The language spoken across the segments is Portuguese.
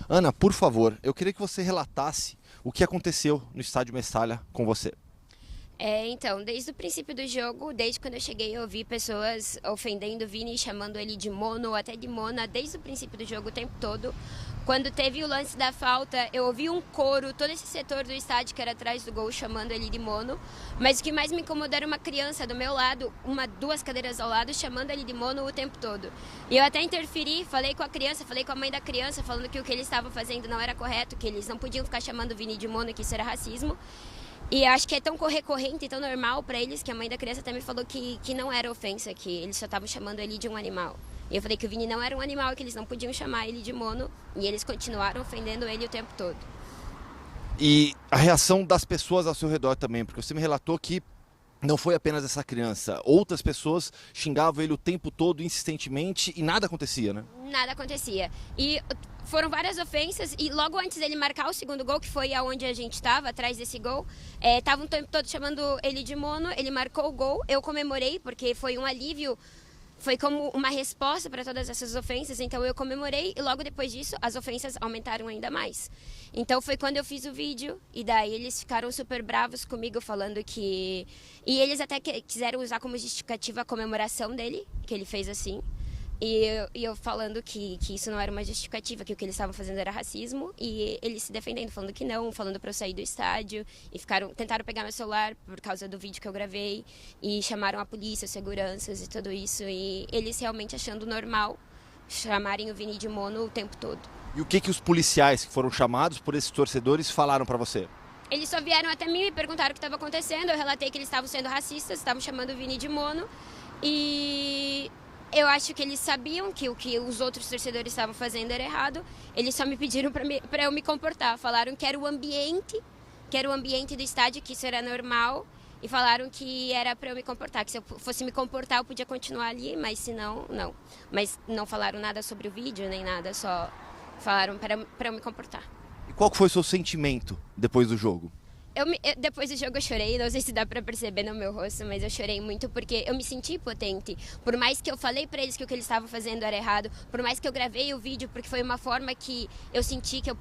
Ana, por favor, eu queria que você relatasse o que aconteceu no estádio Mestalla com você. Então, desde o princípio do jogo, desde quando eu cheguei, eu vi pessoas ofendendo o Vini, chamando ele de mono ou até de mona, desde o princípio do jogo, o tempo todo. Quando teve o lance da falta, eu ouvi um coro, todo esse setor do estádio que era atrás do gol, chamando ele de mono. Mas o que mais me incomodou era uma criança do meu lado, duas cadeiras ao lado, chamando ele de mono o tempo todo. E eu até interferi, falei com a criança, falei com a mãe da criança, falando que o que eles estavam fazendo não era correto, que eles não podiam ficar chamando o Vini de mono, que isso era racismo. E acho que é tão recorrente e tão normal para eles que a mãe da criança até me falou que não era ofensa, que eles só estavam chamando ele de um animal. E eu falei que o Vini não era um animal, que eles não podiam chamar ele de mono, e eles continuaram ofendendo ele o tempo todo. E a reação das pessoas ao seu redor também, porque você me relatou que não foi apenas essa criança, outras pessoas xingavam ele o tempo todo, insistentemente, e nada acontecia, né? Nada acontecia. E foram várias ofensas, e logo antes dele marcar o segundo gol, que foi aonde a gente estava, atrás desse gol, estavam o tempo todo chamando ele de mono, ele marcou o gol, eu comemorei, porque foi um alívio, foi como uma resposta para todas essas ofensas, então eu comemorei e logo depois disso as ofensas aumentaram ainda mais. Então foi quando eu fiz o vídeo e daí eles ficaram super bravos comigo falando que... E eles até quiseram usar como justificativa a comemoração dele, que ele fez assim. E eu falando que isso não era uma justificativa, que o que eles estavam fazendo era racismo, e eles se defendendo, falando que não, falando para eu sair do estádio, e tentaram pegar meu celular por causa do vídeo que eu gravei, e chamaram a polícia, seguranças e tudo isso, e eles realmente achando normal chamarem o Vini de mono o tempo todo. E o que os policiais que foram chamados por esses torcedores falaram para você? Eles só vieram até mim e perguntaram o que estava acontecendo, eu relatei que eles estavam sendo racistas, estavam chamando o Vini de mono, e... eu acho que eles sabiam que o que os outros torcedores estavam fazendo era errado. Eles só me pediram para eu me comportar. Falaram que era o ambiente do estádio, que isso era normal. E falaram que era para eu me comportar, que se eu fosse me comportar eu podia continuar ali, mas se não, não. Mas não falaram nada sobre o vídeo, nem nada, só falaram para eu me comportar. E qual foi o seu sentimento depois do jogo? Depois do jogo eu chorei, não sei se dá pra perceber no meu rosto, mas eu chorei muito porque eu me senti impotente. Por mais que eu falei pra eles que o que eles estavam fazendo era errado, por mais que eu gravei o vídeo, porque foi uma forma que eu senti que eu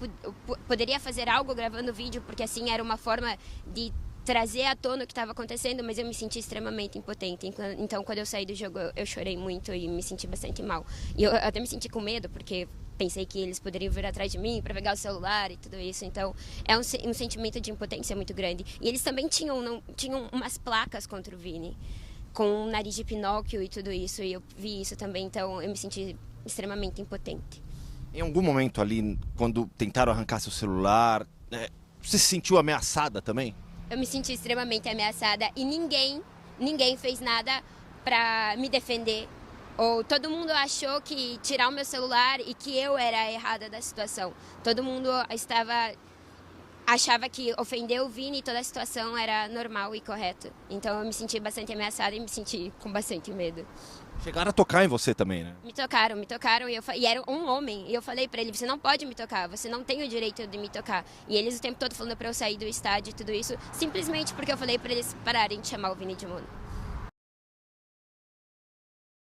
poderia fazer algo gravando o vídeo, porque assim era uma forma de trazer à tona o que estava acontecendo, mas eu me senti extremamente impotente. Então, quando eu saí do jogo, eu chorei muito e me senti bastante mal. E eu até me senti com medo, porque pensei que eles poderiam vir atrás de mim para pegar o celular e tudo isso. Então, é um sentimento de impotência muito grande. E eles também tinham umas placas contra o Vini, com o nariz de Pinóquio e tudo isso. E eu vi isso também, então eu me senti extremamente impotente. Em algum momento ali, quando tentaram arrancar seu celular, você se sentiu ameaçada também? Eu me senti extremamente ameaçada e ninguém fez nada para me defender. Ou todo mundo achou que tirar o meu celular e que eu era a errada da situação. Todo mundo achava que ofender o Vini e toda a situação era normal e correto. Então eu me senti bastante ameaçada e me senti com bastante medo. Chegaram a tocar em você também, né? Me tocaram e era um homem. E eu falei pra ele, você não pode me tocar, você não tem o direito de me tocar. E eles o tempo todo falando pra eu sair do estádio e tudo isso, simplesmente porque eu falei pra eles pararem de chamar o Vini de mono.